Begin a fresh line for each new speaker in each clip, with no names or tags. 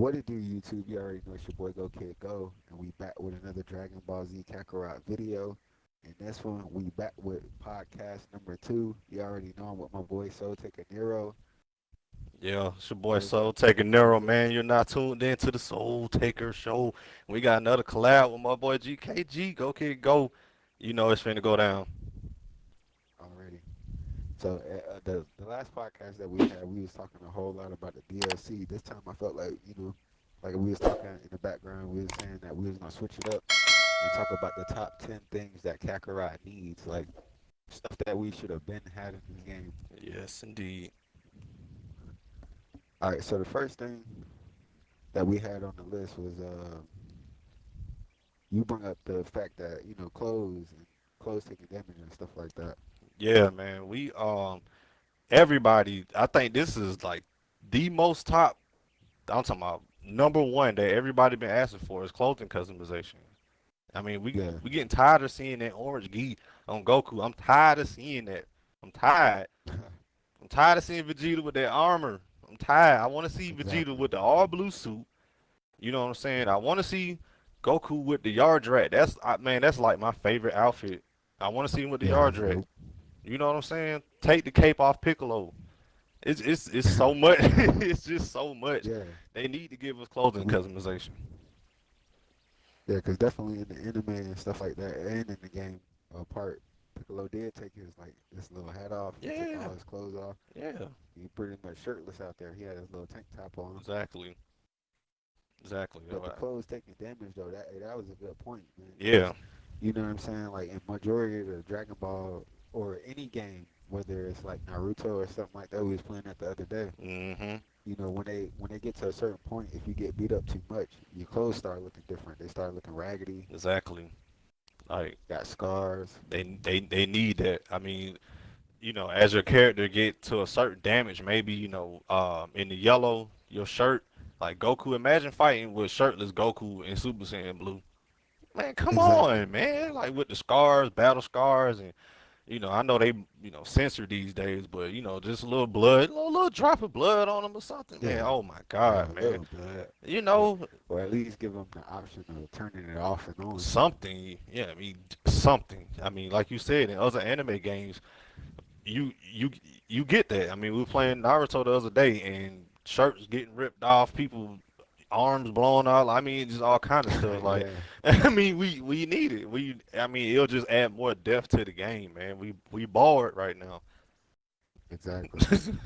What it do, YouTube? You already know it's your boy gKg, and we back with another Dragon Ball Z Kakarot video. And this one, we back with podcast number 2. You already know I'm with my boy Soul Taker Nero.
Yeah, it's your boy
What's up?
Soul Taker
What's
Nero,
good?
man. You're not tuned in to the Soul Taker Show. We got another collab with my boy gKg. Go kid, go. You know it's finna go down.
Already. So the last podcast that we had, we was talking a whole lot about the DLC. This time I felt like like we was talking in the background. We was saying that we was gonna switch it up and talk about the top 10 things that Kakarot needs, like stuff that we should have been had in this game.
Yes, indeed.
All right, so the first thing that we had on the list was you bring up the fact that clothes taking damage and stuff like that.
Yeah, man. Everybody. I think this is like the most top. I'm talking about number one that everybody been asking for is clothing customization. I mean, we
Yeah,
we getting tired of seeing that orange gi on Goku. I'm tired of seeing that. I'm tired. I'm tired of seeing Vegeta with that armor. I'm tired. I want to see Vegeta
exactly.
with the all blue suit. You know what I'm saying? I want to see Goku with the yard rat. Man, that's like my favorite outfit. I want to see him with the
Yeah, that's
yard rat.
dope.
You know what I'm saying? Take the cape off Piccolo. It's so much. It's just so much.
Yeah,
They need to give us clothing
we
customization.
yeah, because definitely in the anime and stuff like that, and in the game part, Piccolo did take his little hat off. He took
Yeah,
all his clothes off.
yeah,
He pretty much shirtless out there. He had his little tank top on.
exactly, exactly.
But the clothes taking damage though, that was a good point, man. Because
Yeah.
you know what I'm saying. Like in majority of the Dragon Ball or any game, whether it's like Naruto or something like that, we was playing that the other day.
Mhm.
When they get to a certain point, if you get beat up too much, your clothes start looking different. They start looking raggedy,
Exactly. Like
got scars.
they need that. I mean, as your character get to a certain damage, maybe, in the yellow, your shirt, like Goku, imagine fighting with shirtless Goku in Super Saiyan Blue. Man, come
Exactly.
on, man. Like with the scars, battle scars, and I know they, censor these days, but just a little blood, a little drop of blood on them or something, man.
Yeah.
Oh my
Yeah,
God,
a
man.
little bit.
You
Or,
know,
or at least give them the option of turning it off and on.
something. Yeah, I mean, something. I mean, like you said, in other anime games, you you you get that. I mean, we were playing Naruto the other day, and shirts getting ripped off, people arms blown out. I mean, just all kind of stuff. Like,
Yeah,
I mean, we need it. I mean, it'll just add more depth to the game, man. We bored right now.
exactly.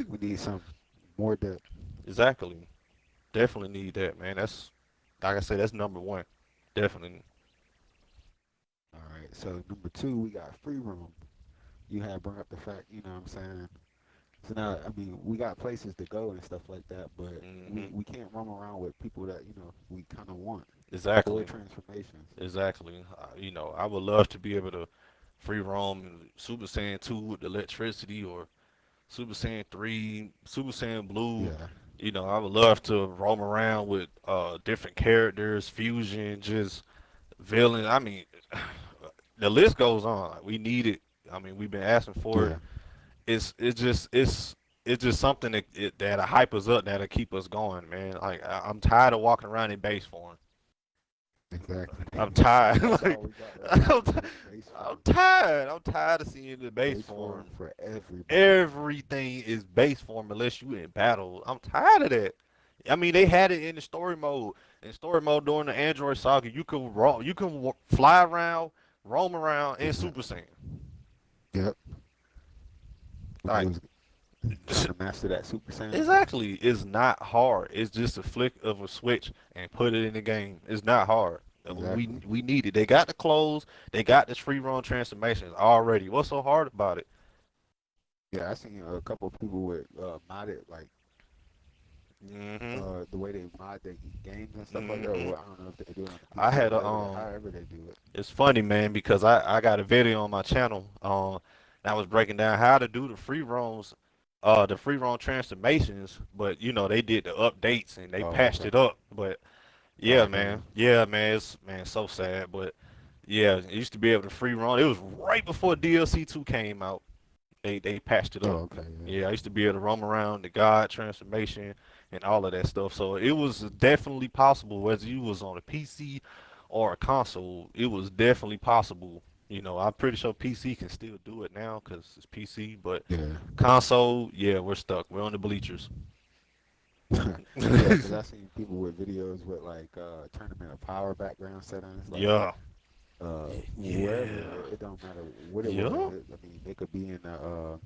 We need some more depth.
Exactly. Definitely need that, man. That's like I said, that's number one. Definitely.
All right. So number 2, we got free roam. You had brought up the fact, you know what I'm saying. So now, I mean, we got places to go and stuff like that, but we,
Hmm.
we can't roam around with people that, we kind of want. Full
Exactly.
transformations.
Exactly. I would love to be able to free roam in Super Saiyan 2 with the electricity, or Super Saiyan 3, Super Saiyan Blue.
Yeah,
I would love to roam around with different characters, fusion, just villain. I mean, the list goes on. We need it. I mean, we've been asking for it.
yeah,
It's just something that'll hype us up, that'll keep us going, man. Like I'm tired of walking around in base form.
exactly.
I'm tired.
That's
Like
all we got right now
I'm,
is
t-
just base
I'm
form.
tired. I'm tired of seeing the base
Base form
form.
for everybody.
Everything is base form unless you in battle. I'm tired of that. I mean, they had it in the story mode. In story mode during the Android saga, fly around, roam around in Super
Exactly.
Saiyan.
Yep. When they
Like
was trying to master that Super Saiyan.
exactly, it's not hard. It's just a flick of a switch and put it in the game. It's not hard.
Exactly.
We need it. They got the clothes. They got this free run transformations already. What's so hard about it?
Yeah, I seen a couple of people with modded like
Hmm.
the way they mod their games and stuff like that.
Hmm.
Or I don't know if they do it on the
I
PC or
had a
whatever. However they do it.
It's funny, man, because I got a video on my channel. I was breaking down how to do the free roam transformations, but they did the updates and they
Oh,
patched
okay.
it up. But
Oh, damn.
yeah, man, so sad. But yeah, it used to be able to free roam. It was right before DLC 2 came out. They patched it
Oh,
up.
okay. Yeah.
Yeah, I used to be able to roam around the God transformation, and all of that stuff. So it was definitely possible, whether you was on a PC or a console, it was definitely possible. I'm pretty sure PC can still do it now because it's PC, but
Yeah.
console, yeah, we're stuck. We're on the bleachers.
Yeah, because I seen people with videos with like tournament of power background settings, like
Yeah.
wherever
Yeah.
it don't matter what it was.
Yeah.
I mean, they could be in the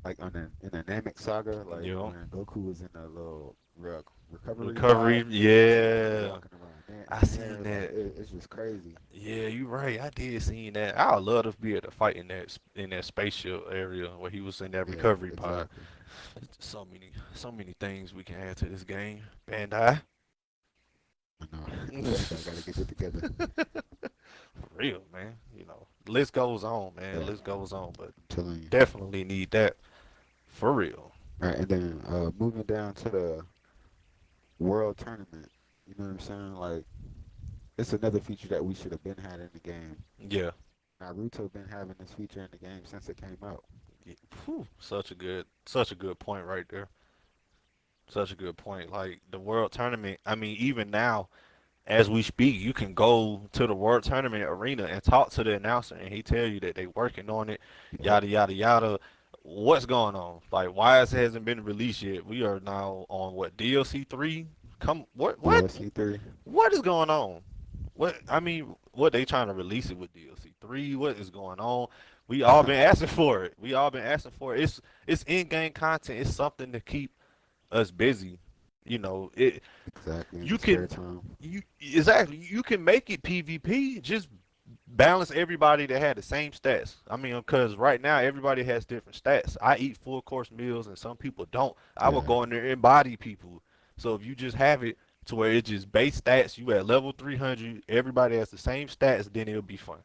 like on the in the Namek saga, like
Yeah.
when Goku was in the little recovery pod.
Recovery.
I seen people
Yeah.
walking around there
I
in
seen
there, like
that.
it's just crazy.
Yeah, you right. I did see that. I would love to be able to fight in that spaceship area where he was in that
Yeah,
recovery pod.
exactly.
So many things we can add to this game. Bandai.
I know. Bandai got to
For
get it together.
real, man. List goes on, man.
Yeah,
List goes on, but
I'm telling you.
definitely need that for real.
Right, and then moving down to the world tournament. You know what I'm saying? Like it's another feature that we should have been had in the game.
Yeah.
Naruto been having this feature in the game since it came out.
Yeah. Phew, such a good point right there. Such a good point. Like the world tournament. I mean, even now, as we speak, you can go to the world tournament arena and talk to the announcer, and he tell you that they working on it,
Yep.
yada yada yada. What's going on? Like, why it hasn't been released yet? We are now on what, DLC 3? Come,
DLC 3.
what is going on? What I mean, what they trying to release it with DLC 3? What is going on? We all been asking for it. We all been asking for it. It's in-game content. It's something to keep us busy. It
Exactly, in
you
the spare
can
time.
you exactly you can make it PvP. Just balance everybody that had the same stats. I mean, because right now everybody has different stats. I eat full course meals and some people don't. I will
Yeah,
go in there and body people. So if you just have it to where it's just base stats, you at level 300, everybody has the same stats, then it'll be fun.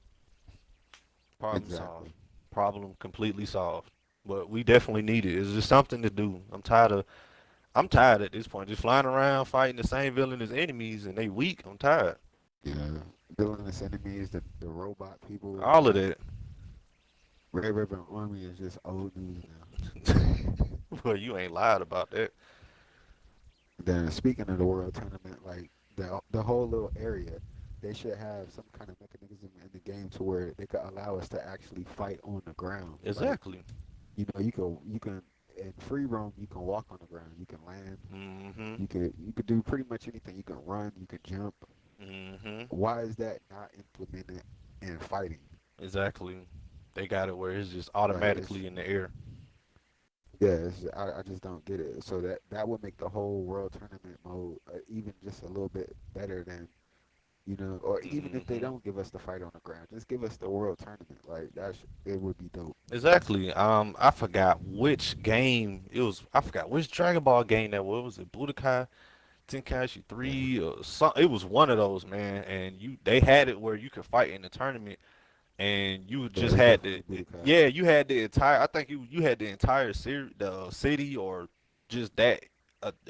Problem solved.
exactly.
Problem completely solved. But we definitely need it. It's just something to do. I'm tired at this point. Just flying around fighting the same villain as enemies and they weak. I'm tired.
Yeah, villainous enemies, the robot people,
All of
like
that.
Red Ribbon Army is just old news now.
Well, you ain't lied about that.
Then speaking of the world tournament, like the whole little area, they should have some kind of mechanism in the game to where they could allow us to actually fight on the ground. Like
Exactly.
you can in free roam you can walk on the ground, you can land,
Mm-hmm.
you could do pretty much anything. You can run, you can jump.
Mm-hmm.
Why is that not implemented in fighting?
Exactly. They got it where it's just
Like it's
automatically in the air.
yeah, I just don't get it. So that would make the whole world tournament mode even just a little bit better than or even if they
Mm-hmm.
don't give us the fight on the ground, just give us the world tournament. Like it would be dope.
Exactly. I forgot which game it was. I forgot which Dragon Ball game that was. Was it Budokai Tenkaichi
Yeah,
3 or something? It was one of those, man. And they had it where you could fight in the tournament and you
yeah,
just
it's
had
definitely Budokai.
yeah, you had the entire, I think you had the entire the city or just that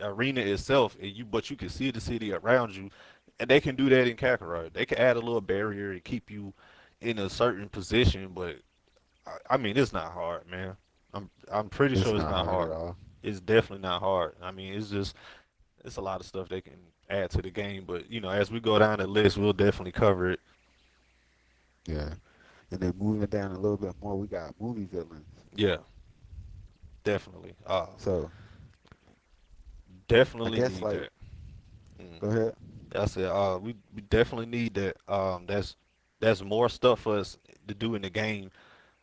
arena itself, and but you could see the city around you, and they can do that in Kakarot. They can add a little barrier and keep you in a certain position, but I mean it's not hard, man. I'm pretty
It's
sure it's
not
not
hard at
hard.
all.
It's definitely not hard. I mean it's a lot of stuff they can add to the game, but as we go down the list, we'll definitely cover it.
Yeah, and then moving down a little bit more, we got movie villains.
Yeah, definitely.
So I
Definitely
guess
need
like
that. Mm.
go ahead.
I said, we definitely need that. That's more stuff for us to do in the game.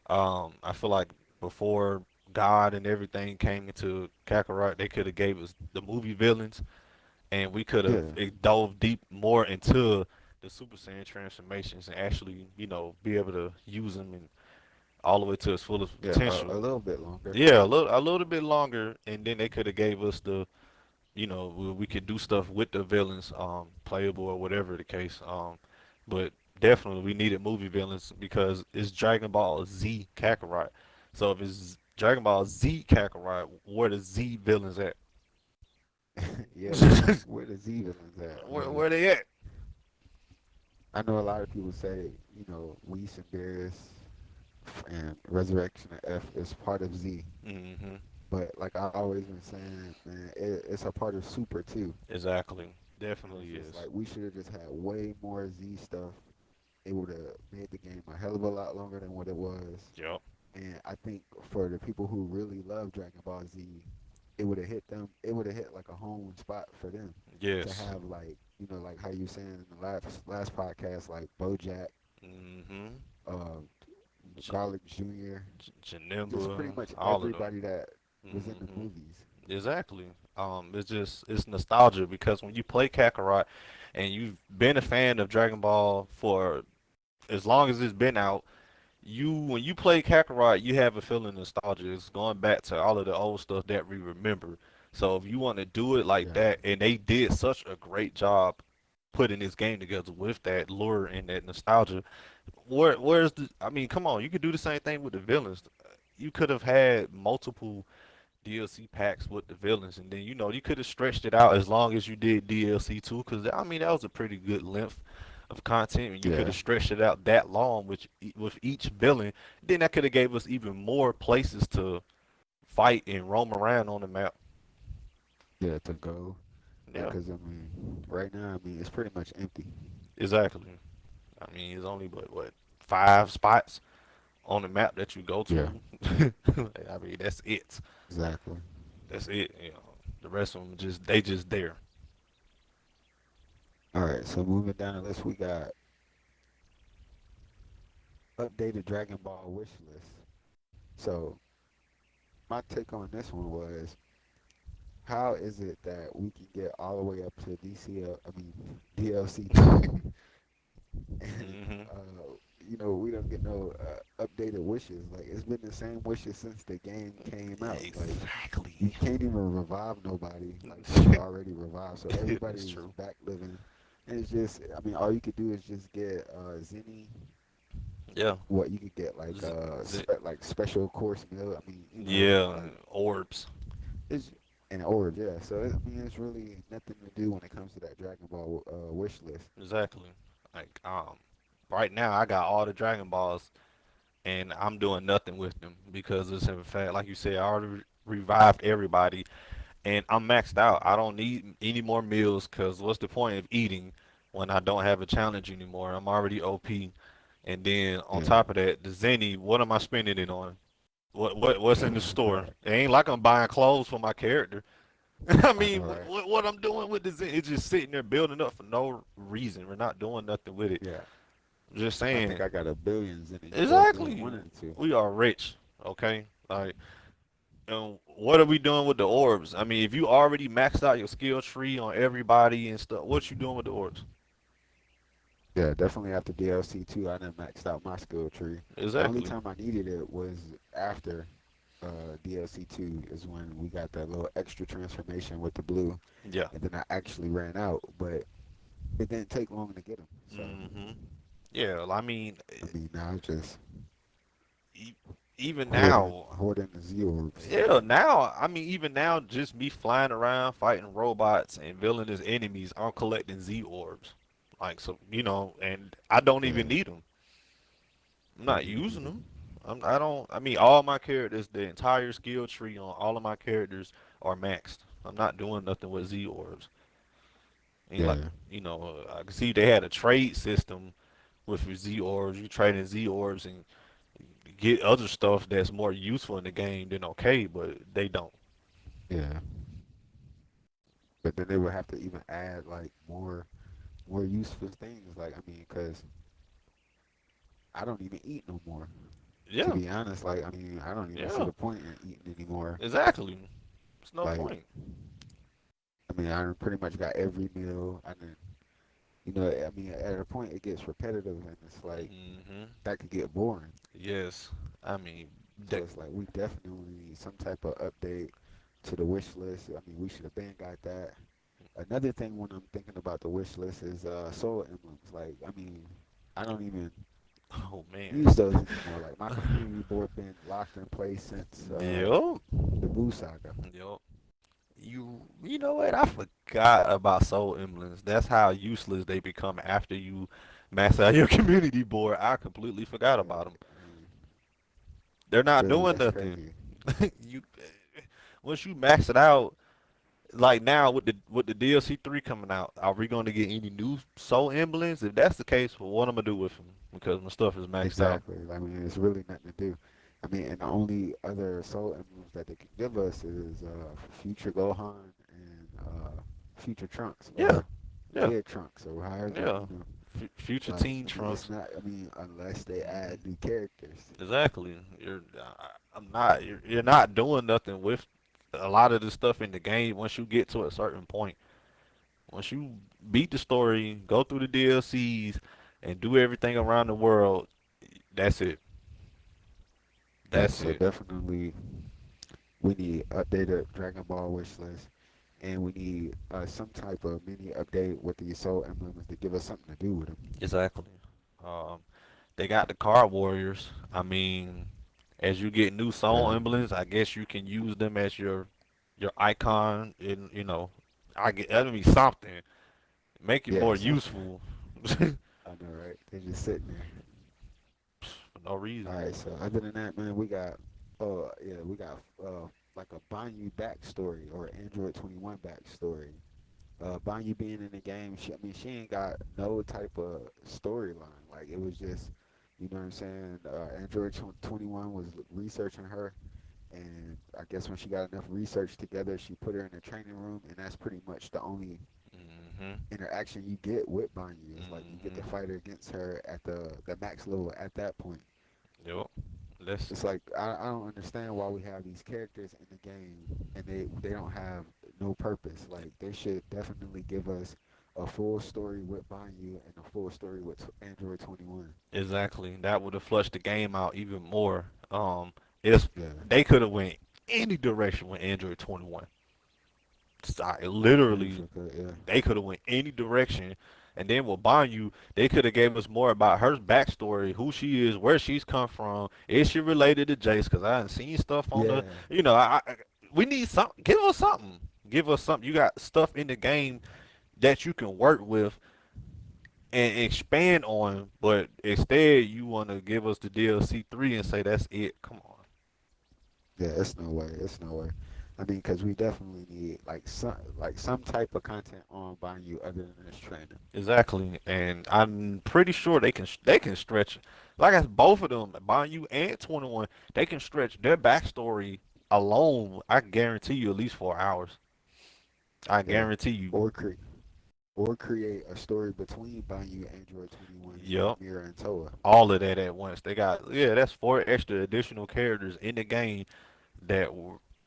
I feel like before God and everything came into Kakarot, they could have gave us the movie villains, and we could have
Yeah,
dove deep more into the Super Saiyan transformations and actually, be able to use them and all the way to its fullest
yeah, a
potential.
little bit longer.
Yeah, a little bit longer, and then they could have gave us we could do stuff with the villains, playable or whatever the case. But definitely we needed movie villains because it's Dragon Ball Z Kakarot. So if it's Dragon Ball Z Kakarot, where the Z villains at?
Yeah, where the Z villains at, man?
Where they at?
I know a lot of people say, Whis and Beerus and Resurrection of F is part of Z.
Hmm.
But like I always been saying, man, it's a part of Super too.
Exactly.
And it's
Definitely
just
is.
like we should have just had way more Z stuff. It would have made the game a hell of a lot longer than what it was.
Yep.
And I think for the people who really love Dragon Ball Z, it would have hit them. It would have hit like a home spot for them to
Yes.
have like like how you were saying in the last podcast, like BoJack,
Mm-hmm.
uh,
J-
Garlic Jr., just
Janimba,
pretty much
all of them.
everybody that was in the
Mm-hmm.
movies.
Exactly. It's nostalgia because when you play Kakarot and you've been a fan of Dragon Ball for as long as it's been out, you when you play Kakarot, you have a feeling of nostalgia. It's going back to all of the old stuff that we remember. So if you want to do it like
Yeah,
that, and they did such a great job putting this game together with that lure and that nostalgia, where's the? I mean, come on, you could do the same thing with the villains. You could have had multiple DLC packs with the villains, and then you could have stretched it out as long as you did DLC too, because I mean that was a pretty good length of content, and you could
yeah,
have stretched it out that long with each villain. Then that could have gave us even more places to fight and roam around on the map.
yeah. To go, like,
Yeah,
cause I mean, right now, I mean, it's pretty much empty.
exactly. I mean, it's only what 5 spots on the map that you go
Yeah,
to. I mean, that's it.
exactly.
That's it. The rest of them just there.
All right, so moving down the list, we got updated Dragon Ball wish list. So my take on this one was, how is it that we can get all the way up to DLC 2, and
Hmm.
we don't get no updated wishes. Like it's been the same wishes since the game came out. Like you
Exactly.
can't even revive nobody like that was already revived. So everybody
It's
is
true.
back living. And it's just, I mean, all you could do is just get Zenny.
Yeah.
What you could get like
Z- z-
like special course meal. I mean,
yeah.
like
Orbs.
it's an orb, yeah. So I mean, it's really nothing to do when it comes to that Dragon Ball wish list.
Exactly. Like right now I got all the Dragon Balls and I'm doing nothing with them because it's in fact, like you said, I already revived everybody and I'm maxed out. I don't need any more meals because what's the point of eating when I don't have a challenge anymore? I'm already OP. And then on
Yeah,
top of that, the Zenny, what am I spending it on? What's in the store?
right.
It ain't like I'm buying clothes for my character. I
I
mean,
know, right?
what I'm doing with this, it's just sitting there building up for no reason. We're not doing nothing with it.
Yeah.
I'm just
I
saying.
think I got a billions in it if I
Exactly.
wanted to.
We are rich. Okay. Like, and what are we doing with the orbs? I mean, if you already maxed out your skill tree on everybody and stuff, what you doing with the orbs?
Yeah, definitely after DLC 2, I done maxed out my skill tree. The only
Exactly.
time I needed it was after DLC 2 is when we got that little extra transformation with the blue,
Yeah.
and then I actually ran out, but it didn't take long to get them. So,
Hmm. Yeah. I mean,
I mean, now it's just
e- even
hoarding,
now,
hoarding the Z orbs.
yeah, now, I mean, even now, just me flying around fighting robots and villainous enemies, I'm collecting Z orbs. Like, so, and I don't even
Yeah,
need them. I'm
don't
not
even
using
need it.
them. I don't, I mean, all my characters, the entire skill tree on all of my characters are maxed. I'm not doing nothing with Z orbs. Ain't like,
Yeah,
I can see they had a trade system with your Z orbs. You trade in Z orbs and get other stuff that's more useful in the game than okay, but they don't.
yeah. But then they would have to even add like more useful things. Like I mean, because I don't even eat no more. To
Yeah,
be honest, like I mean, I don't even see
yeah,
the point in eating anymore.
exactly. There's no
Like
point.
I mean, I pretty much got every meal. I mean, I mean, at a point it gets repetitive, and it's like
Hmm.
that could get boring.
Yes, I mean,
So it's like we definitely need some type of update to the wish list. I mean, we should have been got that. Another thing when I'm thinking about the wish list is soul emblems. Like, I mean, I don't even
oh man.
use those anymore. Like my community board been locked in place since
Yep,
the Boo Saga.
yep. You know what? I forgot about soul emblems. That's how useless they become after you max out your community board. I completely forgot
Yeah,
about them.
I mean,
They're not
really,
doing
that's
nothing.
crazy.
you once you max it out, like now with the DLC 3 coming out, are we going to get any new soul emblems? If that's the case, well, what I'm gonna do with them? Because my stuff is maxed out.
Exactly. I mean, it's really nothing to do. I mean, and the only other soul emblems that they can give us is future Gohan and future Trunks
Yeah,
or
yeah,
Kid Trunks or however,
yeah.
you know.
Future
Like,
Teen
I mean, it's
Trunks.
not. I mean, unless they
Hmm.
add new characters.
Exactly. I'm not. You're not doing nothing with a lot of the stuff in the game once you get to a certain point. Once you beat the story, go through the DLCs, and do everything around the world, that's it.
Yeah.
That's
So
it.
definitely, we need updated Dragon Ball wish list, and we need some type of mini update with these soul emblems to give us something to do with them.
Exactly. Um, they got the Card Warriors. I mean, as you get new Soul
Yeah.
Emblems, I guess you can use them as your icon. In I get that'll be something. Make it
Yeah.
more
Something.
useful for
I know, right? They're just sitting there.
no reason.
All right. So other than that, man, we got. Oh yeah, we got like a Banyu backstory or Android 21 backstory. Banyu being in the game, I mean, she ain't got no type of storyline. Like it was just, you know what I'm saying? Android 21 was researching her, and I guess when she got enough research together, she put her in a training room, and that's pretty much the only
Mhm.
interaction you get with Banyu. It's like you get to
Mhm.
fight against her at the max level at that point.
Yep. Let's.
It's like I don't understand why we have these characters in the game and they don't have no purpose. Like they should definitely give us a full story with Banyu and a full story with Android 21.
Exactly. That would have flushed the game out even more. It's
Yeah,
they could have went any direction with Android 21.
pretty
Literally,
sure could. Yeah,
they could have went any direction. And then with Banyu, they could have gave us more about her backstory, who she is, where she's come from. Is she related to Jace? Because I haven't seen stuff on the,
yeah,
we need something. Give us something. Give us something. You got stuff in the game that you can work with and expand on, but instead you want to give us the DLC 3 and say that's it. Come on.
yeah. It's no way. It's no way. I mean, because we definitely need like some type of content on Banyu other than this training.
Exactly, and I'm pretty sure they can stretch, like I said, both of them, Banyu and 21, they can stretch their backstory alone. I guarantee you at least 4 hours. I
Yeah,
guarantee you.
or create a story between Banyu, Android 21, and
Yep,
Mira and Toa.
all of that at once. They got that's four extra additional characters in the game that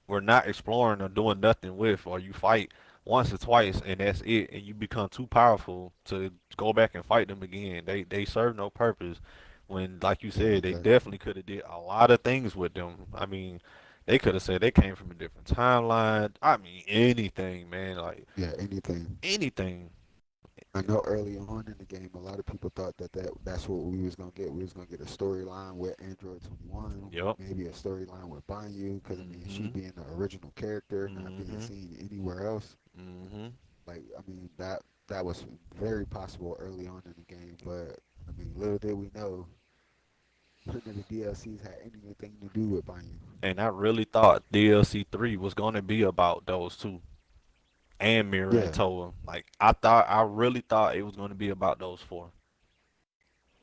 we're not exploring or doing nothing with, or you fight once or twice and that's it, and you become too powerful to go back and fight them again. They serve no purpose. When, like you
Yeah,
said, they
exactly.
definitely could have did a lot of things with them. I mean, they could have said they came from a different timeline. I mean, anything, man, like
Yeah, anything.
anything.
I know early on in the game, a lot of people thought that's what we was gonna get. We was gonna get a storyline with Android 21,
Yep.
maybe a storyline with Banyu, because I mean, she
Mhm.
being the original character, not being
Mhm.
seen anywhere else.
Mhm.
Like, I mean, that was very possible early on in the game, but I mean, little did we know none of the DLCs had anything to do with Banyu.
And I really thought DLC 3 was going to be about those two, and Mira and
Yeah,
Toa. Like I really thought it was going to be about those four.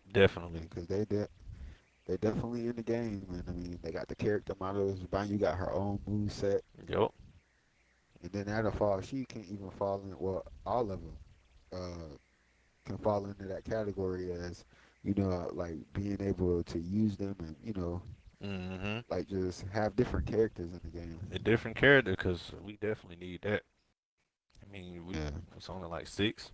yeah,
Definitely.
because they definitely in the game, and I mean, they got the character models. Banyu got her own move set.
Yep.
And then that'll fall. She can even fall in. Well, all of them can fall into that category as like being able to use them and
Mhm.
like just have different characters in the game.
A different character, cause we definitely need that. I mean, we
Yeah,
it's only like six.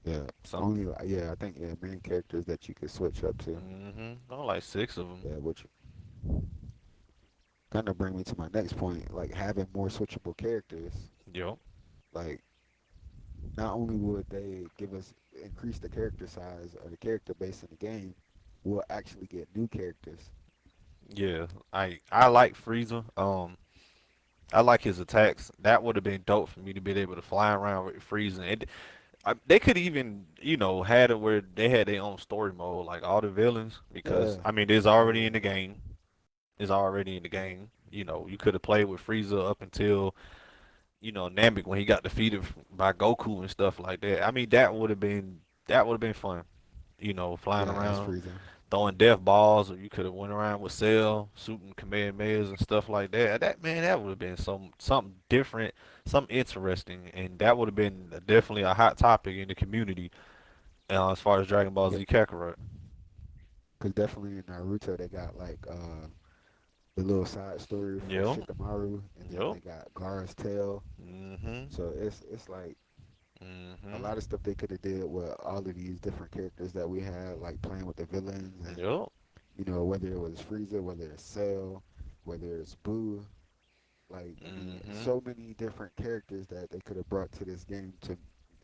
yeah.
Some.
Only I think main characters that you could switch up to.
Mhm. Only like six of them.
Yeah, which kind of bring me to my next point. Like having more switchable characters.
Yep.
Like not only would they give us increase the character size or the character base in the game, we'll actually get new characters.
Yeah. I like Frieza. I like his attacks. That would have been dope for me to be able to fly around with Frieza. They could even, had it where they had their own story mode, like all the villains, because
Yeah,
I mean, it's
I
already
know.
in the game. It's already in the game. You know, you could have played with Frieza up until Namek when he got defeated by Goku and stuff like that. I mean, that would have been fun. Flying
Yeah, as
around,
Frieza.
throwing death balls, or you could have went around with Cell, shooting Kamehamehas and stuff like that. That would have been something different, something interesting, and that would have been definitely a hot topic in the community as far as Dragon Ball
Yeah,
Z Kakarot.
because definitely in Naruto they got like the little side story for
Yep,
Shikamaru, and then
yep.
they got Gaara's tale.
Mhm,
So it's like a
mhm.
lot of stuff they could have did with all of these different characters that we had, like playing with the villains, and
Yep.
whether it was Frieza, whether it's Cell, whether it's Boo. Like, I mean,
Mhm.
so many different characters that they could have brought to this game to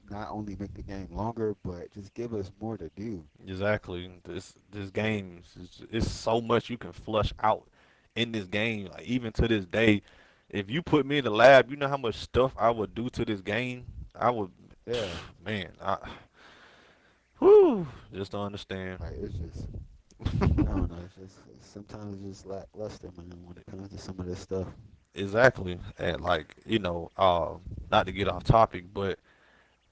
not only make the game longer, but just give us more to do.
Exactly. This game is so much you can flush out in this game. Like even to this day, if you put me in the lab, you know how much stuff I would do to this game. I would,
Yeah,
man. Whew, just don't understand.
like it's just, I don't know, sometimes it's just lackluster, man, when it comes to some of this stuff.
Exactly. And like not to get off topic, but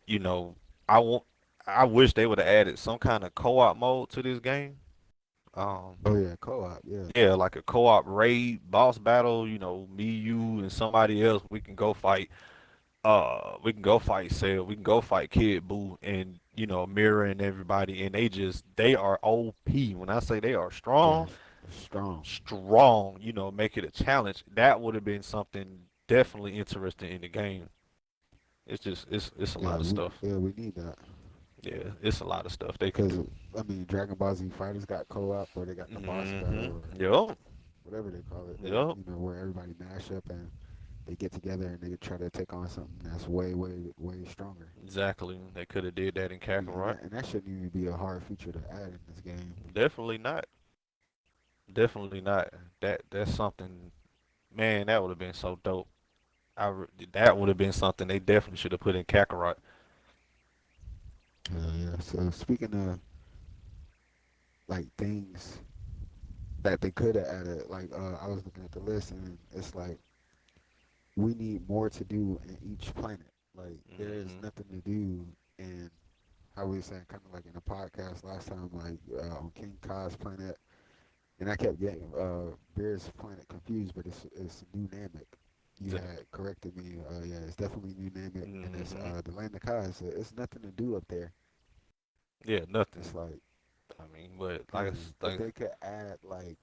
you know, I want. I wish they would have added some kind of co-op mode to this game. Um,
Oh yeah, co-op, yeah,
Yeah, like a co-op raid boss battle, me, you, and somebody else, we can go fight Cell, we can go fight Kid Buu and Mirror and everybody, and they are OP. When I say they are
yeah,
strong,
strong.
strong, make it a challenge. That would have been something definitely interesting in the game. It's a
Yeah,
lot of stuff.
we need that
Yeah, it's a lot of stuff they could
because
do.
I mean, Dragon Ball Z Fighters got co-op, or they got the boss battle,
Mhm.
or
Yup.
whatever they call it. They,
Yup.
where everybody mash up and they get together and they try to take on something that's way, way, way stronger.
Exactly. They could have did that in Kakarot.
And that shouldn't even be a hard feature to add in this game.
Definitely not. Definitely not. That's something, man. That would have been so dope. That would have been something they definitely should have put in Kakarot.
Yeah. So speaking of like things that they could have added, like I was looking at the list and it's like we need more to do in each planet. Like there is
Hmm.
nothing to do in how we were saying kind of like in the podcast last time, like on King Kai's planet, and I kept getting Beer's planet confused, but it's New Namek. You had corrected me. Yeah, it's definitely New Namek, and it's
Hmm.
the land of Kai. So it's nothing to do up there.
Yeah, nothing.
It's like,
I mean, but
man, if they could add like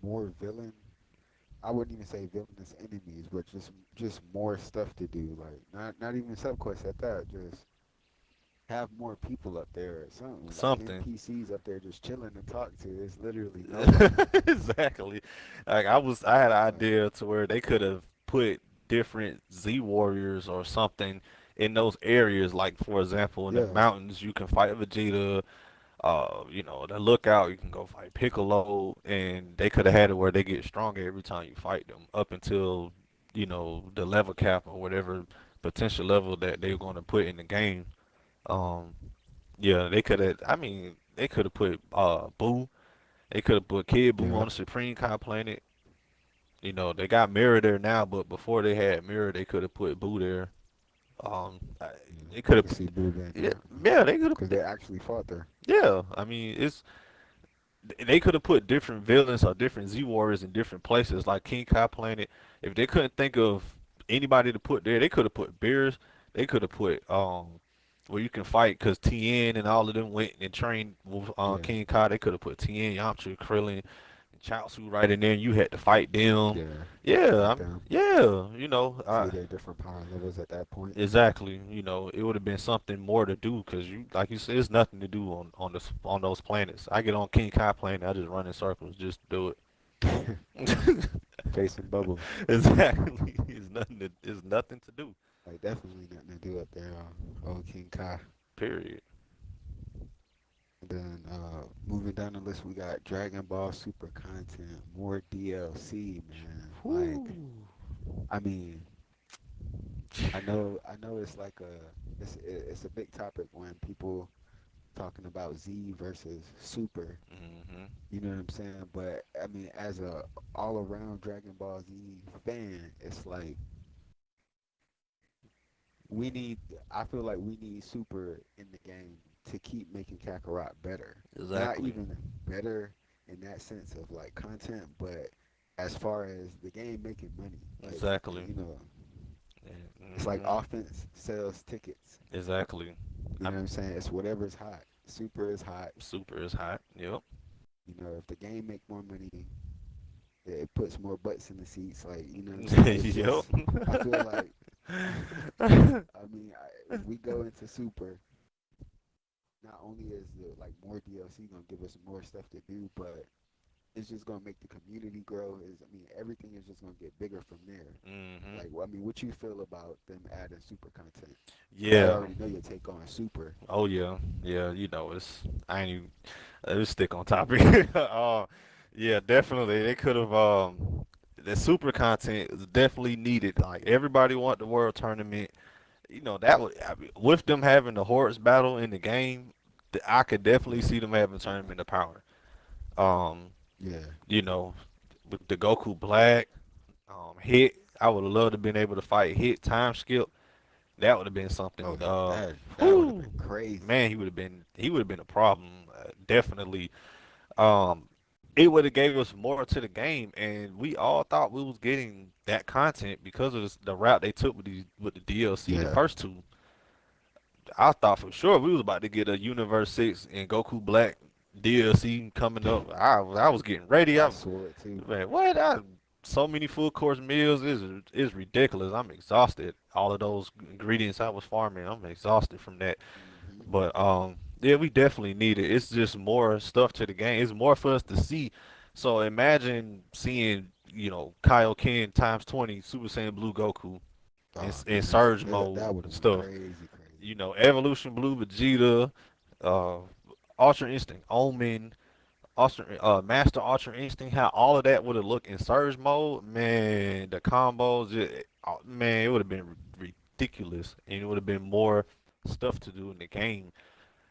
more villain, I wouldn't even say villainous enemies, but just more stuff to do. Like not even subquests at that. Just have more people up there or something. Like
something.
NPCs up there just chilling to talk to. It's literally nobody.
Exactly. I had an
Like
idea to where they could have put different Z warriors or something in those areas. Like for example, in the
yeah,
mountains, you can fight Vegeta. The lookout, you can go fight Piccolo, and they could have had it where they get stronger every time you fight them, up until the level cap or whatever potential level that they're going to put in the game. Um, yeah, they could have. I mean, they could have put Boo. They could have put Kid Boo
yeah,
on the Supreme Kai planet. They got Mirror there now, but before they had Mirror, they could have put Boo there. Um, I-
yeah.
they
I
could
can
have.
see Boo being
Yeah,
there
yeah, they could
because
have.
they actually fought there.
Yeah, I mean, they could have put different villains or different Z Warriors in different places, like King Kai Planet. If they couldn't think of anybody to put there, they could have put Bears. They could have put where you can fight because Tien and all of them went and trained with
Yeah,
King Kai. They could have put Tien, Yamcha, Krillin, and Chaozu right in there, and you had to fight them.
yeah.
Yeah,
Fight them.
yeah,
See their different power levels at that point.
exactly. It would have been something more to do because like you said, there's nothing to do on those planets. I get on King Kai planet, I just run in circles just to do it.
Chasing bubbles.
Exactly. It's nothing to do.
Like definitely nothing to do up there on old King Kai.
Period.
And then moving down the list, we got Dragon Ball Super content, more DLC, man. Like,
Whew.
I mean, I know it's like it's a big topic when people talking about Z versus Super.
Hmm.
You know what I'm saying? But I mean, as a all around Dragon Ball Z fan, it's like we need. I feel like we need Super in the game to keep making Kakarot better. Not
Exactly.
even better in that sense of like content, but as far as the game making money, like
Exactly.
it's like
Hmm.
offense sells tickets.
Exactly.
You
I,
know what I'm saying? It's whatever's hot. Super is hot.
Super is hot. Yep.
You know, if the game make more money, it puts more butts in the seats. Like, you know what I'm saying? It's
Yep.
just, I feel like, if we go into Super, not only is the like more DLC gonna give us more stuff to do, but it's just gonna make the community grow. Everything is just gonna get bigger from there.
Hmm.
Like, what you feel about them adding Super content? Because I
Yeah.
already know your take on Super.
Oh yeah. Yeah. You know, it's I ain't even. Let's stick on topic. Yeah, definitely. They could have. The super content is definitely needed. Like everybody want the world tournament. You know that would I mean, with them having the horse battle in the game, I could definitely see them having tournament of power. Um,
Yeah.
you know, with the Goku Black, Hit, I would have loved to been able to fight Hit time skip. That would have been
Oh
something.
yeah, that would have
Whew,
been crazy.
man, he would have been a problem. Definitely. Um, it would have gave us more to the game, and we all thought we was getting that content because of the route they took with the DLC. The
Yeah.
first two, I thought for sure we was about to get a Universe 6 and Goku Black DLC coming up. I was getting ready.
I saw it too.
Man, what? So many full course meals is ridiculous. I'm exhausted. All of those ingredients I was farming, I'm exhausted from that.
Hmm.
But yeah, we definitely need it. It's just more stuff to the game. It's more for us to see. So imagine seeing, Kaioken times 20 Super Saiyan Blue Goku
Oh
in
man,
Surge
that
mode
would have been
stuff.
crazy, crazy.
Evolution Blue Vegeta, uh, Ultra Instinct Omen, Master Ultra Instinct. How all of that would have looked in Surge mode, man. The combos, man, it would have been ridiculous, and it would have been more stuff to do in the game.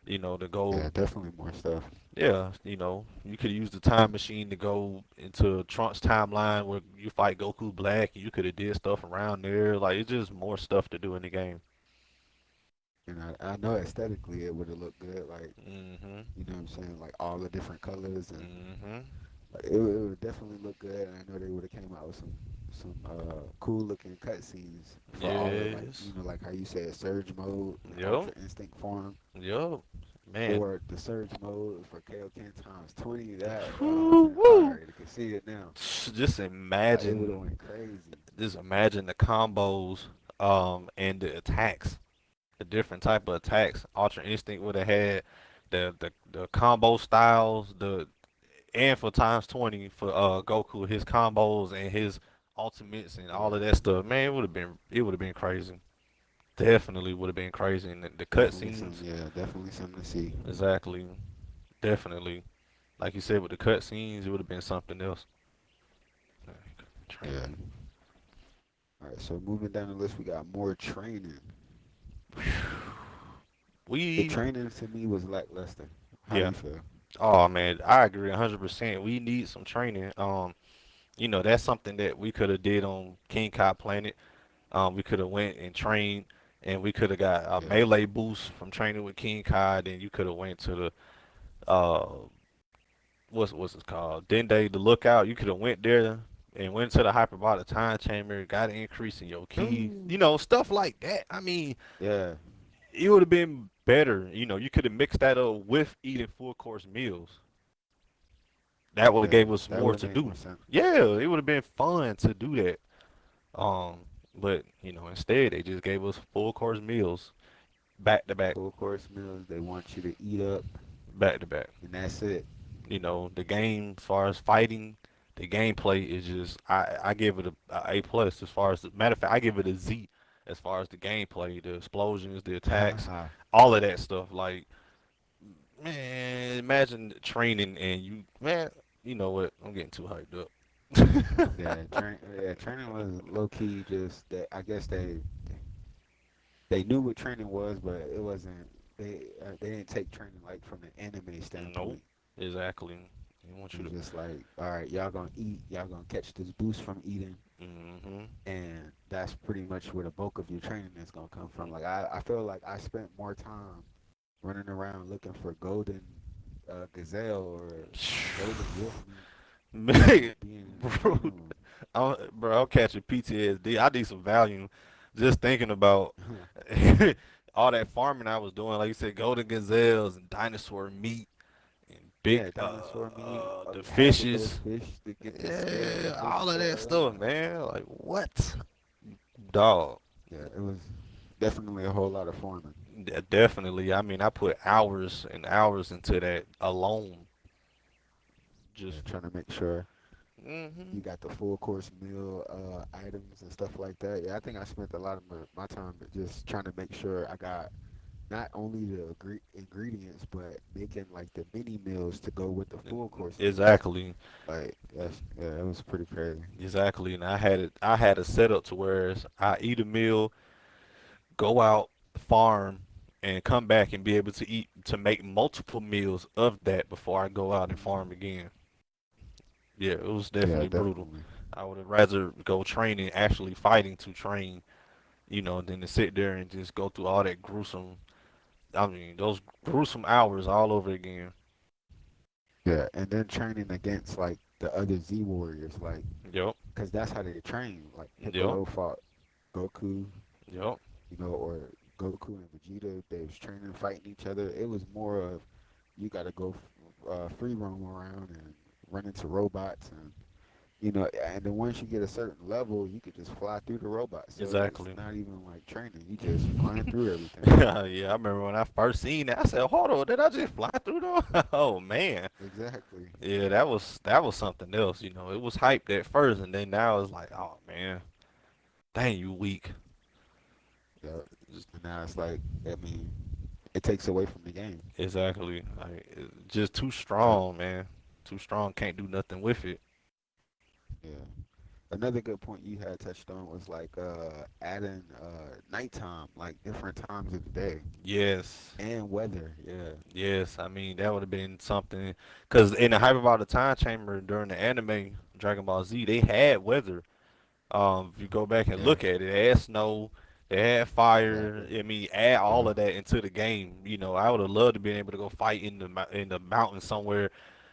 To
Yeah,
go,
definitely more stuff.
yeah, you could use the time machine to go into Trunks timeline where you fight Goku Black. You could have did stuff around there. Like it's just more stuff to do in the game.
And I know aesthetically it would have looked good. Like,
Mhm.
you know what I'm saying? Like all the different colors and
Mhm.
like it would definitely look good. And I know they would have came out with some cool looking cutscenes for all of like
Yes.
like how you said surge mode and
Yup.
ultra instinct form,
Yup. Man.
or the surge mode for Kaioken times 20. That oh
Woo,
man, I
woo.
already can see it now.
Just
Like it would have
imagine.
went crazy.
Just imagine the combos. And the attacks. The different type of attacks Ultra Instinct would have had, the combo styles, and for times 20 for Goku, his combos and his ultimates and all
Yeah,
of that stuff. Man, it would have been crazy. Definitely would have been crazy. And the
definitely some.
cutscenes,
Yeah, definitely something to see.
exactly, definitely. Like you said with the cutscenes, it would have been something else.
Yeah.
Training.
All right. So moving down the list, we got more training. The
We
training to me was lackluster. How
yeah.
you feel?
Oh man, I agree 100%. We need some training. That's something that we could have did on King Kai Planet. We could have went and trained, and we could have got a
Yeah.
melee boost from training with King Kai. Then you could have went to the uh, what's it called? Dende the Lookout. You could have went there and went to the hyperbolic time chamber, got an increase in your key. Stuff like that. I mean,
Yeah.
it would have been better. You could have mixed that up with eating full course meals. That would have
Yeah.
gave us
That
more
would
to
make
do.
more sense.
Yeah, it would have been fun to do that. But instead they just gave us full course meals back to back,
Full course meals. They want you to eat up,
back to back.
and that's it.
The game as far as fighting, the gameplay is just I give it a plus as far as matter of fact I give it a Z as far as the gameplay, the explosions, the attacks,
Haha.
all of that stuff. Like man, imagine training and man, you know what? I'm getting too hyped up.
Training was low key. Just that I guess they knew what training was, but it wasn't. they didn't take training like from the anime
Nope.
standpoint.
Exactly. They want
It
you
was
to.
just like, all right, y'all gonna eat, y'all gonna catch this boost from eating,
Hmm.
and that's pretty much where the bulk of your training is gonna come from. Like I feel like I spent more time running around looking for golden gazelle or golden wolf meat than
Man,
being in the
bro,
training room.
I'm catching PTSD. I need some Valium just thinking about all that farming I was doing. Like you said, golden gazelles and dinosaur meat and big
Yeah, dinosaur meat.
the
You had to go
fishes.
fish to get the scale to
Yeah,
fish
all of that
for.
stuff, man. Like what? Dog.
Yeah, it was definitely a whole lot of farming.
Definitely. I mean, I put hours and hours into that alone.
Yeah,
Just.
trying to make sure
Hmm.
you got the full course meal items and stuff like that. Yeah, I think I spent a lot of my time just trying to make sure I got not only the ingredients, but making like the mini meals to go with the full course meals.
Exactly.
Like, yeah, it was pretty crazy.
Exactly. And I had it set up to where I eat a meal, go out, farm, and come back and be able to eat to make multiple meals of that before I go out and farm
Hmm.
again. Yeah, it was
Yeah,
definitely brutal.
definitely.
I would have rather go training, actually fighting to train, than to sit there and just go through all that gruesome. I mean, those gruesome hours all over again.
Yeah, and then training against like the other Z warriors, like,
Yep.
cause that's how they train. Like
Yep.
Piccolo fought Goku,
Yep.
or Goku and Vegeta. They was training, fighting each other. It was more of you got to go free roam around and run into robots, and and then once you get a certain level, you could just fly through the robots. So it's
Exactly.
not even like training; you just flying through everything.
Yeah, I remember when I first seen that. I said, "Hold on, did I just fly through them?" Oh man,
Exactly.
yeah, that was something else. It was hyped at first, and then now it's like, oh man, dang, you weak.
Yeah. And now it's like, I mean, it takes away from the game.
Exactly, like just too
So
strong, man. Too strong, can't do nothing with it.
yeah. Another good point you had touched on was like adding nighttime, like different times of the day
Yes,
and weather. Yeah.
yes. I mean, that would have been something. Cause in the hype about the time chamber during the anime Dragon Ball Z, they had weather. If you go back and
Yeah.
look at it, they had snow, they had fire.
Exactly.
I mean, add all
Yeah.
of that into the game. I would have loved to be able to go fight in the mountain somewhere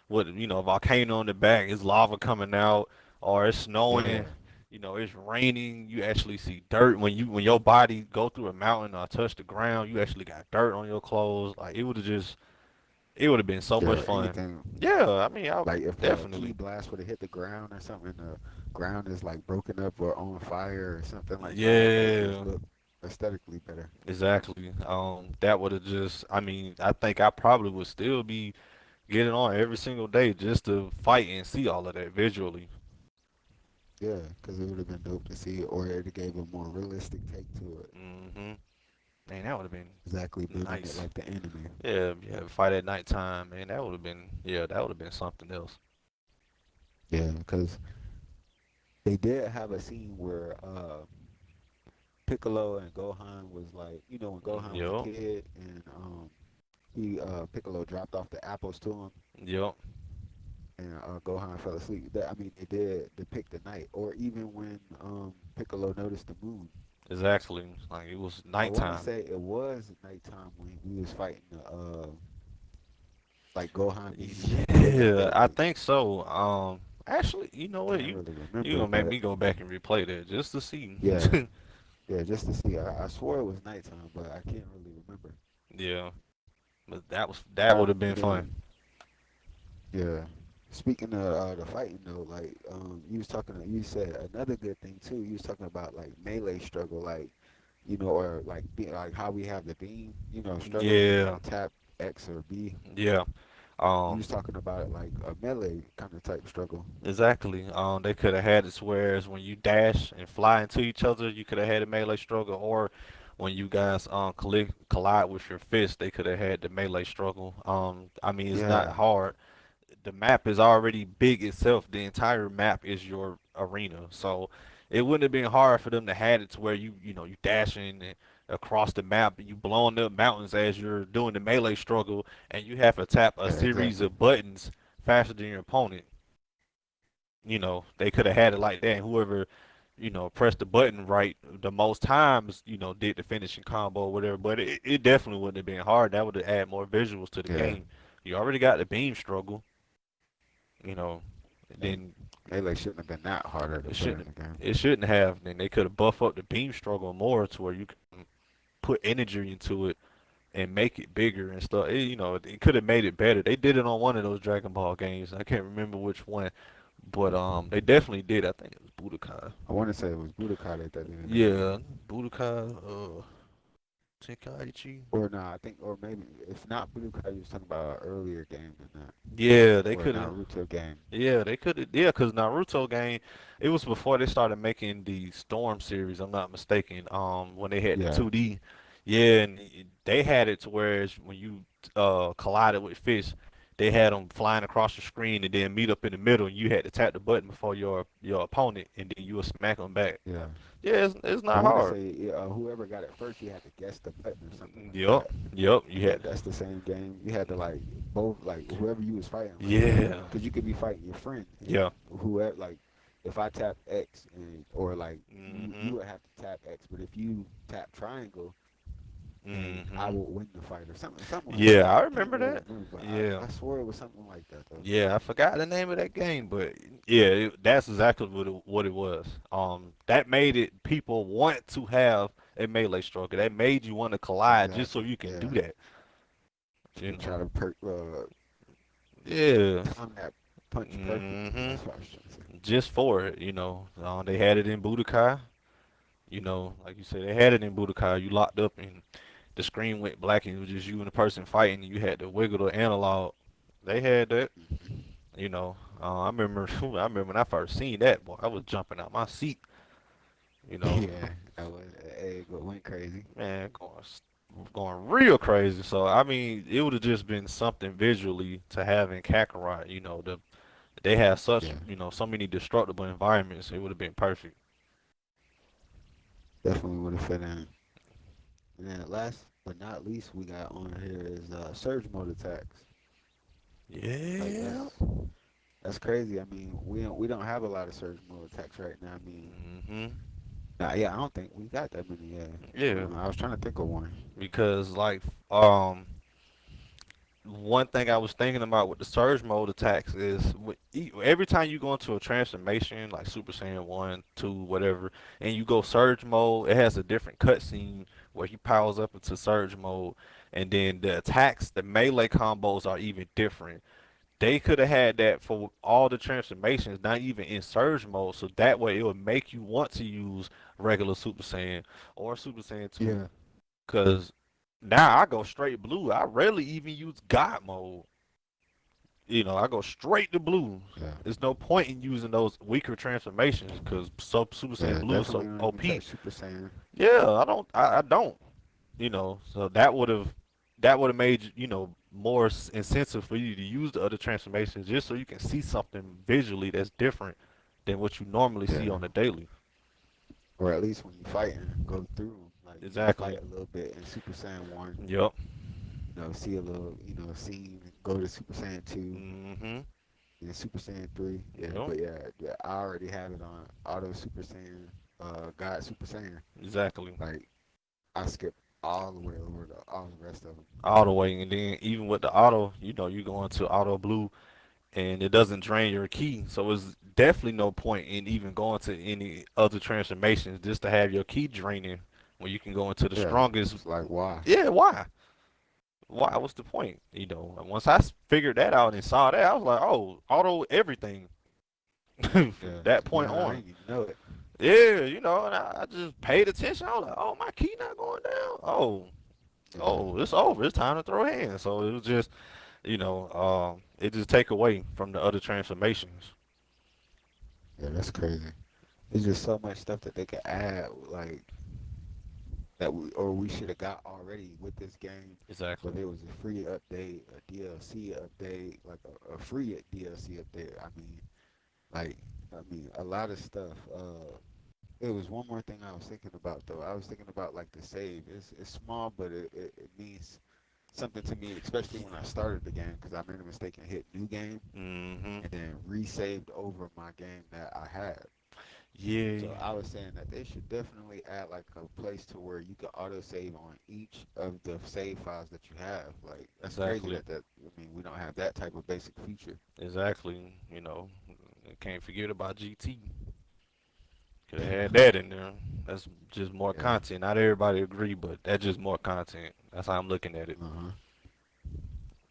with a volcano on the back. It's lava coming out, or it's snowing.
Yeah.
It's raining. You actually see dirt when your body go through a mountain or touch the ground. You actually got dirt on your clothes. Like it would have been so much
Yeah.
fun.
Anything
Yeah, I mean, I
like if a key
definitely.
blast would have hit the ground or something, the ground is like broken up or on fire or something like that, that would just
Yeah.
look aesthetically better.
Exactly. That would have just, I mean, I think I probably would still be getting on every single day just to fight and see all of that visually.
Yeah, because it would have been dope to see it, or it gave a more realistic take to it.
Hmm. Man, that would have been
Exactly, building it
nice.
like the anime.
Yeah, yeah, fight at nighttime, man. That would have been something else.
Yeah, because they did have a scene where Piccolo and Gohan was like, when Gohan was a
Yup,
kid and he Piccolo dropped off the apples to him
yup,
and Gohan fell asleep. I mean, they did depict the night, or even when Piccolo noticed the moon.
exactly. Like it was
I want to
nighttime.
say it was nighttime when we was fighting like Gohan being in the Earth
Yeah, I
Gate.
think so. Actually, you know what?
Can't
You
really
you
remember,
gonna make
but
me go back and replay that just to see.
yeah, yeah, just to see. I swore it was nighttime, but I can't really remember.
Yeah, but that would have been
And
fun.
then yeah. Speaking of the fighting though, like you said another good thing too. You was talking about like melee struggle, like or like like how we have the beam, struggle when you
Yeah,
like tap X or B.
yeah.
You
Um,
was talking about it like a melee kind of type struggle.
exactly. They could have had it whereas when you dash and fly into each other, you could have had a melee struggle, or when you guys collide with your fist, they could have had the melee struggle. I mean, it's not
Yeah,
hard. The map is already big itself. The entire map is your arena, so it wouldn't have been hard for them to have it to where you dashing across the map, and you blowing up mountains as you're doing the melee struggle, and you have to tap a
Yeah,
series
exactly.
of buttons faster than your opponent. They could have had it like that, and whoever, pressed the button right the most times, did the finishing combo or whatever. But it definitely wouldn't have been hard. That would have added more visuals to the
Yeah.
game. You already got the beam struggle, you know,
And
then
melee shouldn't have been that harder to
it
put in
shouldn't
the game.
it shouldn't have. Then they could have buffed up the beam struggle more to where you can put energy into it and make it bigger and stuff. It could have made it better. They did it on one of those Dragon Ball games. I can't remember which one, but they definitely did. I think it was Budokai.
I want to say it was Budokai that did it in.
Yeah, Budokai, Tenkaichi.
Or no, I think, or maybe if not Budokai, you was talking about an earlier game than that,
Yeah, they
or a
could have.
Naruto game.
Yeah, they could have. Yeah, because Naruto game, it was before they started making the Storm series. I'm not mistaken. When they had the
Yeah,
2D, yeah, and they had it to where when you collided with fish, they had them flying across the screen and then meet up in the middle, and you had to tap the button before your opponent, and then you would smack them back.
yeah.
Yeah, it's
I
not
want to
hard.
say whoever got it first, you had to guess the button or something like
Yep,
that.
yep. You
That
had,
that's the same game. You had to like both like whoever you was fighting, like
yeah,
because you could be fighting your friend and
yeah.
whoever like if I tap X and or like you
Mhm,
would have to tap X, but if you tap triangle, then I
mhm.
will win the fight or something like
Yeah,
that.
I
I can't
remember
really
that.
remember, but
Yeah.
I swore it was something like that though.
Yeah, I forgot the name of that game, but yeah, that's exactly what it was. That made it people want to have a melee struggle. That made you want to collide just so
Exactly.
you can do
Yeah.
that.
You
You
can
know.
try to
Yeah.
time that punch perfectly.
Hmm.
That's what I was trying to say.
Just for it. They had it in Budokai. Like you said, they had it in Budokai. You locked up and the screen went black and it was just you and the person fighting. And you had to wiggle the analog. They had that.
Mhm.
I remember. I remember when I first seen that. Boy, I was jumping out my seat. You know,
Yeah, that was it went crazy.
man, going real crazy. So I mean, it would have just been something visually to have in Kakarot. They have such
Yeah,
so many destructible environments. It would have been perfect.
definitely would have fit in. And then last but not least, we got on here is surge mode attacks. Like
Yeah.
that's crazy. I mean, we don't have a lot of surge mode attacks right now. I mean,
Hmm.
nah, yeah, I don't think we got that many. Yeah,
Yeah,
I was trying to think of one.
because like one thing I was thinking about with the surge mode attacks is every time you go into a transformation, like Super Saiyan 1, 2, whatever, and you go surge mode, it has a different cutscene where he powers up into surge mode, and then the attacks, the melee combos are even different. They could have had that for all the transformations, not even in surge mode, so that way it would make you want to use regular Super Saiyan or Super Saiyan 2.
Yeah,
Cause now I go straight blue. I rarely even use God mode. I go straight to blue.
yeah,
There's no point in using those weaker transformations because Super Saiyan
yeah.
Blue is
Definitely
so
don't even
OP.
touch Super Saiyan.
Yeah, I don't. I don't. So that would have made more incentive for you to use the other transformations just so you can see something visually that's different than what you normally see
Yeah,
on the daily.
or at least when you fight and go through 'em, like you can
Exactly.
fight a little bit in Super Saiyan one.
Yep.
See a little, scene, go to Super Saiyan 2,
Mhm.
and Super Saiyan 3. Yeah,
Yep.
but yeah, I already have it on Auto Super Saiyan, God Super Saiyan.
Exactly.
Like, I skipped all the way over all the rest of them.
All the way, and then even with the auto, you go into auto blue, and it doesn't drain your key, so it's definitely no point in even going to any other transformations just to have your key draining when you can go into the
Yeah,
strongest.
it's like, why?
Yeah, why? What's the point? Once I figured that out and saw that, I was like, oh, auto everything from
Yeah,
that
see,
point
I
on.
didn't even know it.
Yeah, and I just paid attention. I was like, oh, my key not going down.
Yeah,
Oh, it's over. It's time to throw hands. So it was just it just take away from the other transformations.
yeah, that's crazy. There's just so much stuff that they could add, like, we should have got already with this game.
Exactly.
Whether it was a free update, a DLC update, like a free DLC update. Like, I mean, a lot of stuff. it was one more thing I was thinking about though. I was thinking about like the save. It's small, but it means something to me, especially when I started the game, because I made a mistake and hit new game
Mm-hmm.
and then resaved over my game that I had.
Yeah,
So I was saying that they should definitely add like a place to where you can auto save on each of the save files that you have. Like that's crazy
exactly.
that I mean we don't have that type of basic feature.
Exactly. Can't forget about GT. Could have had that in there. That's just more
Yeah.
content. Not everybody agree, but that's just more content. That's how I'm looking at it.
Uh huh.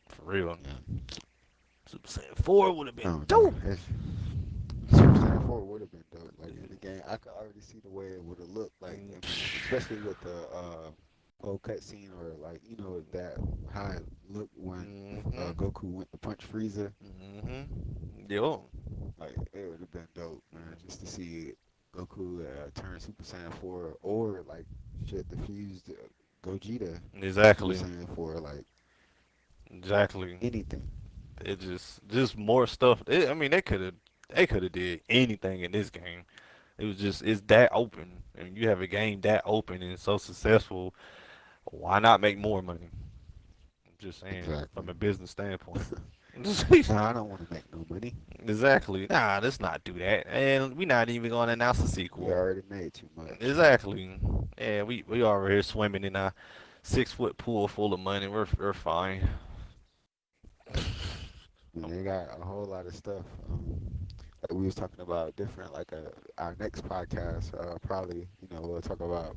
For real.
Yeah.
Super Saiyan 4 would have
I
been
don't know.
dope.
It's, Super Saiyan 4 would have been dope. Like in the game, I could already see the way it would have looked. Like I mean, especially with the old cutscene or like that how it looked when
Mm-hmm.
Goku went to punch Frieza.
Mm-hmm. Yo.
Like it would have been dope, man, just to see Goku turn Super Saiyan 4 or like shit the fused Gogeta Super
Exactly.
Saiyan 4, like
Exactly.
anything.
It just more stuff. I mean, they could have did anything in this game. It's that open, and you have a game that open and so successful. Why not make more money? I'm just saying,
Exactly.
from a business standpoint.
Nah, I don't want to make no money.
Exactly. Nah, let's not do that. And we're not even gonna announce a
We
sequel.
already made too much.
Exactly. Yeah, we already here swimming in a 6 foot pool full of money. We're fine.
I mean, they got a whole lot of stuff. Like we was talking about different, like our next podcast. Probably, we'll talk about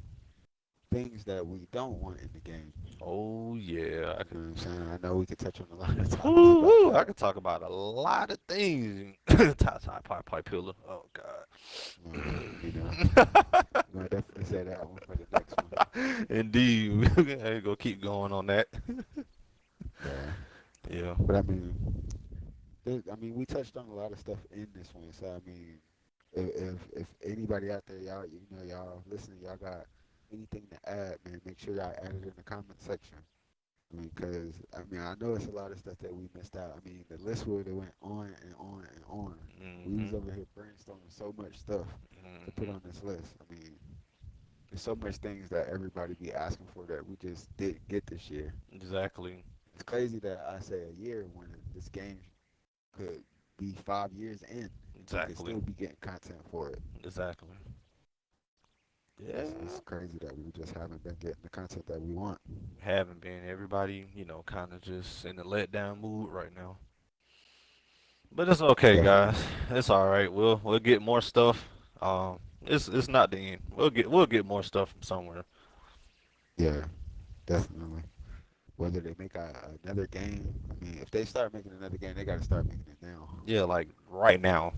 things that we don't want in the game.
Oh yeah, I
You
could.
know what I'm saying? I know we could touch on a lot of topics
Woo,
about
woo, I
that.
could talk about a lot of things. Top pipe pillar. Oh
You know,
God.
we're gonna definitely say that one for the next one.
Indeed, we're gonna keep going on that.
Yeah,
Yeah.
but I mean, we touched on a lot of stuff in this one. So I mean, if anybody out there, y'all listening, y'all got anything to add, man, make sure y'all add it in the comment section. I mean, because I mean, I know it's a lot of stuff that we missed out. I mean, the list would have went on and on and on. We was
Mhm.
over here brainstorming so much stuff to put
Mhm.
on this list. I mean, there's so much things that everybody be asking for that we just didn't get this year.
Exactly.
It's crazy that I say a year when this game could be 5 years in and we could
Exactly.
still be getting content for it.
Exactly.
It's
Yeah.
crazy that we just haven't been getting the content that we want.
Haven't been. Everybody, kind of just in a letdown mood right now. But it's okay, guys.
Definitely.
It's all right. We'll get more stuff. It's not the end. We'll get more stuff from somewhere.
Yeah, definitely. Whether they make another game, I mean, if they start making another game, they got to start making it now.
Yeah, like right now,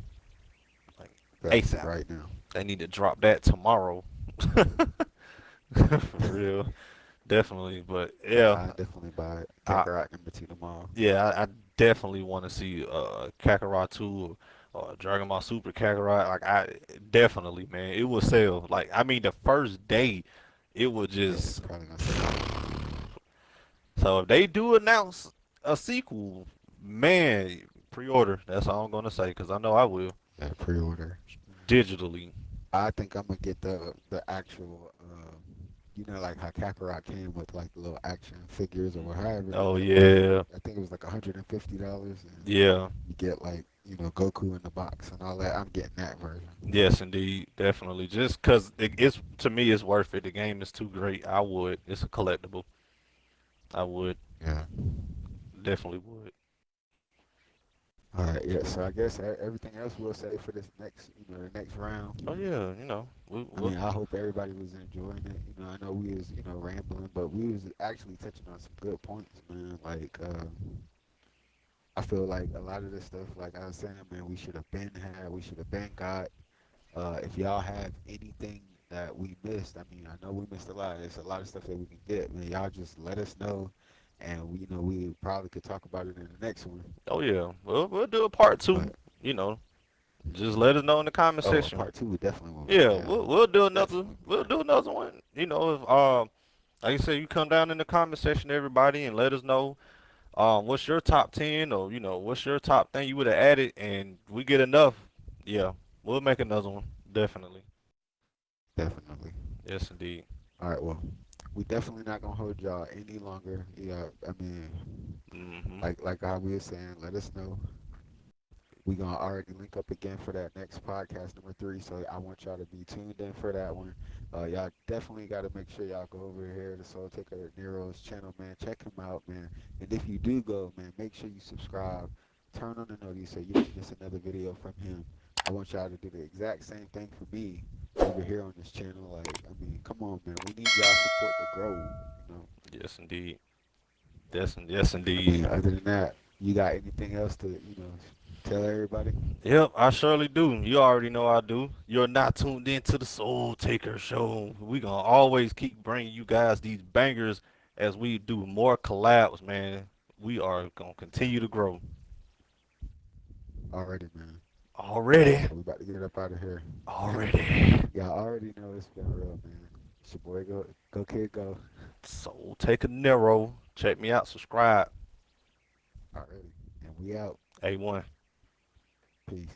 like
Definitely
ASAP.
right now.
They need to drop that tomorrow. For real, definitely. But
Yeah,
yeah,
I definitely buy it.
I
Kakarot number 2 tomorrow.
I definitely want to see Kakarot 2 or Dragon Ball Super Kakarot. Like I definitely, man, it will sell. Like I mean, the first day, it will
Yeah, it's
just.
probably gonna sell out.
So if they do announce a sequel, man, pre-order. That's all I'm gonna say, cause I know I will
Yeah, pre-order.
digitally.
I think I'm gonna get the actual, like how Kakarot came with like the little action figures or however they
Oh
did it. Like
yeah,
I think it was like $150, and
yeah,
you get like Goku in the box and all that. I'm getting that version.
yes, indeed, definitely. Just cause it's to me, it's worth it. The game is too great. I would. It's a collectible. I would
Yeah.
definitely would.
All right. Yeah. So I guess everything else we'll say for this next, the next round.
Oh yeah,
I mean, I hope everybody was enjoying it. I know we was, rambling, but we was actually touching on some good points, man. Like, I feel like a lot of this stuff, like I was saying, man, we should have been got. If y'all have anything that we missed, I mean, I know we missed a lot. There's a lot of stuff that we can get, man. Y'all just let us know, and we probably could talk about it in the next one.
Oh yeah. We'll do a part two.
But
You know, just let us know in the comment
oh, a
section.
part two, we definitely will.
Yeah,
Yeah,
we'll do another
definitely
we'll
part
do
two.
another one. If like I said, you come down in the comment section, everybody, and let us know what's your top 10, or what's your top thing you would have added, and we get enough. Yeah, we'll make another one definitely.
Definitely.
Yes, indeed.
All right. Well, we definitely not gonna hold y'all any longer. Yeah. I mean,
Hmm.
like how we were saying, let us know. We gonna already link up again for that next podcast number 3. So I want y'all to be tuned in for that one. Y'all definitely got to make sure y'all go over here to Soul Taker Nero's channel, man. Check him out, man. And if you do go, man, make sure you subscribe. Turn on the notice so you don't miss another video from him. I want y'all to do the exact same thing for me over here on this channel. Like, I mean, come on, man. We need y'all support to grow. You know.
Yes, indeed. Yes,
I
indeed.
mean, other than that, you got anything else to tell everybody?
Yep, I surely do. You already know I do. You're not tuned in to the Soul Taker Show. We gonna always keep bringing you guys these bangers as we do more collabs, man. We are gonna continue to grow.
Already, man. All right,
Already,
so we about to get up out of here.
already.
Y'all already know it's been real, man. It's your boy, go kid, go.
Soul Taker Nero. Check me out. Subscribe.
Already, and we out.
A1.
Peace.